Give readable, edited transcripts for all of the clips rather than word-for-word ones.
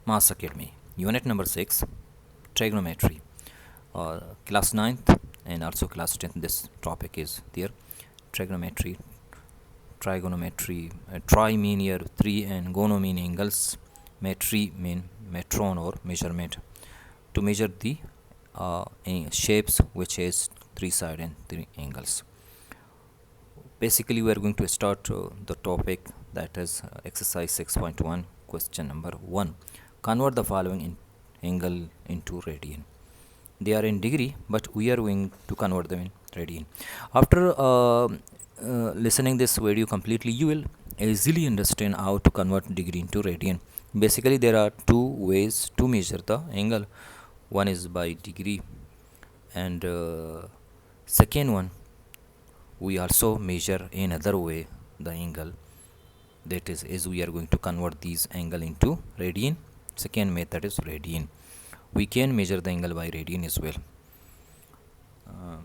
Mass Academy, Unit number 6, Trigonometry, class 9th and also class 10th. This topic is there. Trigonometry, tri mean year 3 and gono mean angles, metry mean metron or measurement to measure the shapes which has 3 side and 3 angles. Basically, we are going to start the topic, that is exercise 6.1, question number 1. Convert the following angle into radian. They are in degree, but we are going to convert them in radian. After listening this video completely, you will easily understand how to convert degree into radian. Basically, there are two ways to measure the angle. One is by degree, and second one, we also measure in another way the angle, that is we are going to convert these angle into radian. Second method is radian. We can measure the angle by radian as well.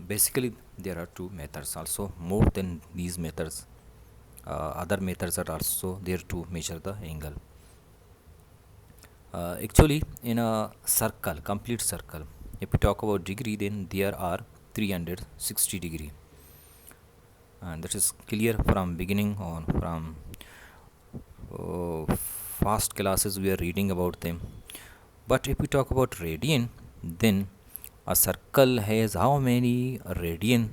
Basically, there are two methods, also more than these methods. Other methods are also there to measure the angle. Actually, in a circle, complete circle, if we talk about degree, then there are 360 degree, and that is clear from beginning on. From past classes we are reading about them. But if we talk about radian, then a circle has how many radian?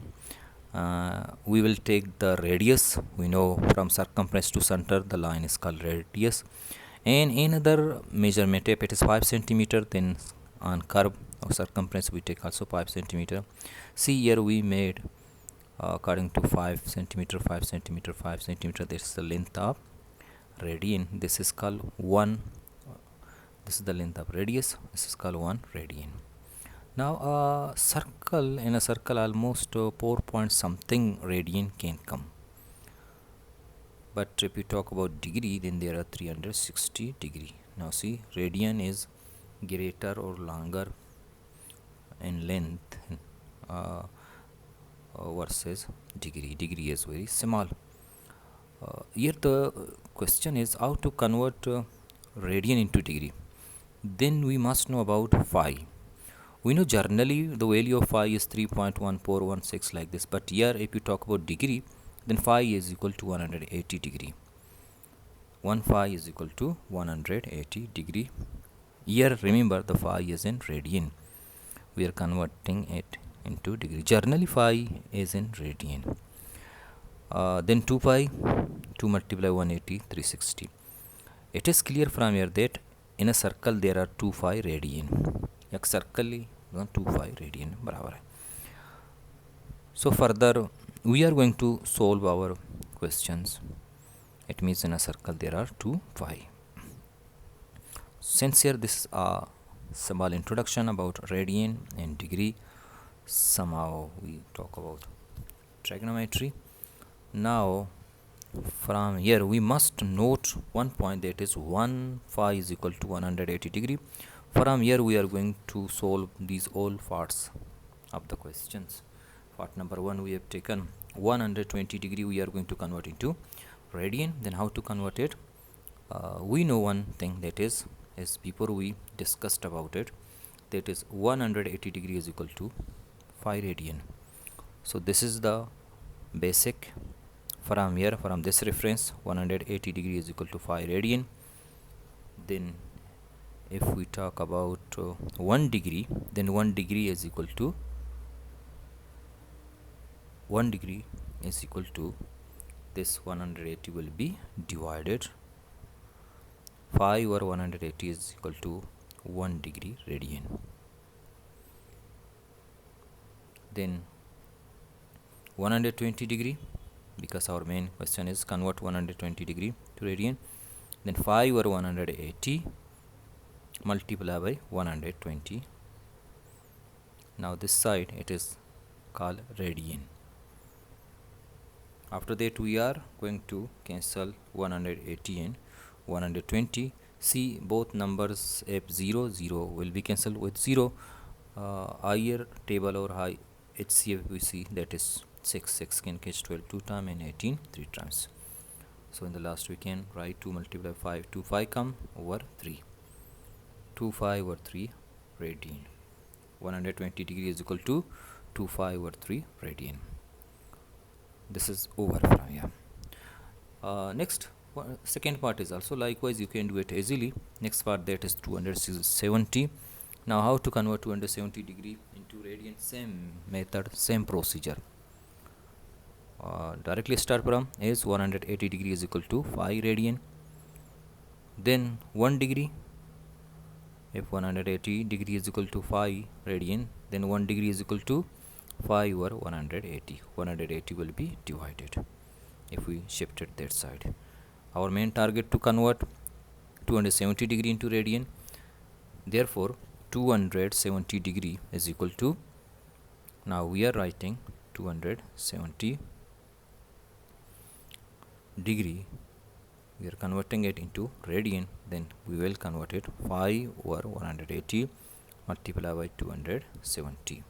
We will take the radius. We know from circumference to center the line is called radius, and in other measurement, if it is 5 centimeter, then on curve of circumference we take also 5 centimeter. See, here we made according to 5 centimeter, 5 centimeter, 5 centimeter. This is the length of radian. This is called 1. This is the length of radius. This is called 1 radian. Now a circle, in a circle almost 4 point something radian can come. But if we talk about degree, then there are 360 degree. Now see, radian is greater or longer in length versus degree. Degree is very small. Here the question is how to convert radian into degree. Then we must know about phi. We know generally the value of phi is 3.1416 like this, but here if you talk about degree, then phi is equal to 180 degree. 1 phi is equal to 180 degree. Here remember, the phi is in radian. We are converting it into degree. Generally phi is in radian. Then 2 pi, 2 multiply 180, 360. It is clear from here that in a circle there are 2 phi radian. एक circle 2 phi radian बराबर है. So further we are going to solve our questions. It means in a circle there are 2 phi. Since here this is a small introduction about radian and degree, somehow we talk about trigonometry. Now from here we must note one point, that is 1 phi is equal to 180 degree. From here we are going to solve these all parts of the questions. Part number 1 we have taken 120 degree, we are going to convert into radian. Then how to convert it? We know one thing, that is, as before we discussed about it, that is 180 degree is equal to phi radian. So this is the basic. From here, from this reference, 180 degree is equal to phi radian. Then if we talk about 1 degree, then 1 degree is equal to 1 degree is equal to this 180 will be divided. Phi over 180 is equal to 1 degree radian. Then 120 degree, because our main question is convert 120 degree to radian. Then phi over 180 multiply by 120. Now this side it is called radian. After that we are going to cancel 180 and 120. See, both numbers if 0 0 will be cancelled with 0. Higher table or high HCF we see, that is 6 can catch 12 2 times and 18 3 times. So in the last we can write 2 multiply 5, 2 5 come over 3. 25 over 3 radian. 120 degree is equal to 25 over 3 radian. This is over from here. Next, second part is also likewise, you can do it easily. Next part, that is 270. Now how to convert 270 degree into radian? Same method, same procedure. Directly start from is 180 degree is equal to 5 radian. Then 1 degree, if 180 degree is equal to 5 radian, then 1 degree is equal to 5 over 180. 180 will be divided if we shift it that side. Our main target to convert 270 degree into radian. Therefore 270 degree is equal to, now we are writing 270 degree, we are converting it into radian, then we will convert it 5 over 180 multiplied by 270.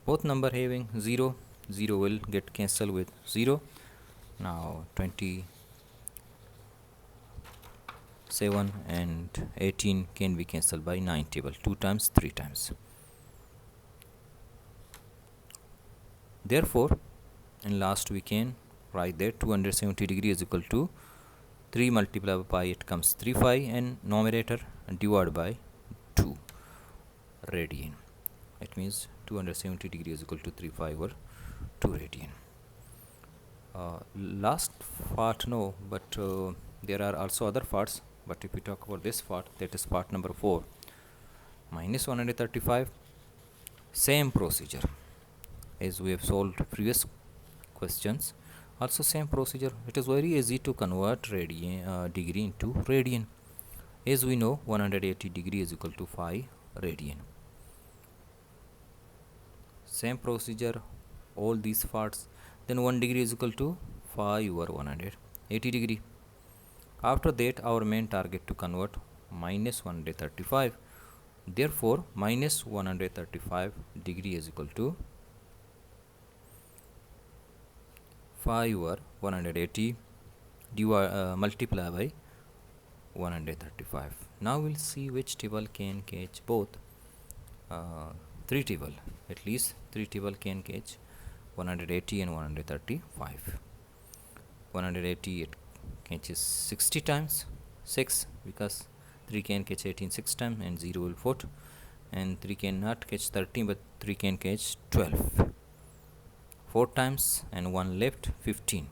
Both number having 0, 0 will get cancelled with 0. Now 27 and 18 can be cancelled by 9 table, 2 times, 3 times. Therefore in last we can write that 270 degree is equal to 3 multiplied by it comes 3 5 and numerator divided by 2 radian. It means 270 degree is equal to 3 5 over 2 radian. Last part no, but there are also other parts, but if we talk about this part, that is part number 4, minus 135. Same procedure as we have solved previous questions, also same procedure. It is very easy to convert radian degree into radian. As we know, 180 degree is equal to 5 radian. Same procedure, all these parts. Then 1 degree is equal to 5 over 180 degree. After that, our main target to convert minus 135. Therefore minus 135 degree is equal to 5 over 180 multiplied by 135. Now we'll see which table can catch both. 3 table, at least 3 table can catch 180 and 135. 180 it catches 60 times, 6, because 3 can catch 18 6 times and 0 will put, and 3 cannot catch 13, but 3 can catch 12 4 times and 1 left 15.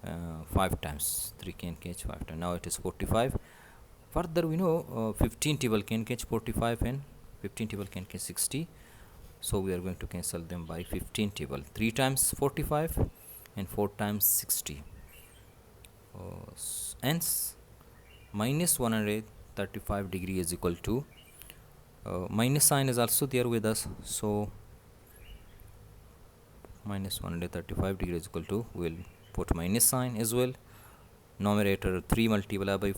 5 times 3 can catch 5 times. Now it is 45. Further we know 15 table can catch 45 and 15 table can catch 60, so we are going to cancel them by 15 table. 3 times 45 and 4 times 60. Hence minus 135 degree is equal to minus sign is also there with us, so minus 135 degree is equal to, we will put minus sign as well. Numerator 3 multiplied by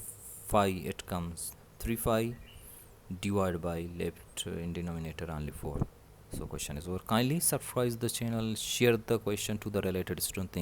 5, it comes 3 5 divided by left in denominator only 4. So question is over. Kindly subscribe the channel, share the question to the related student.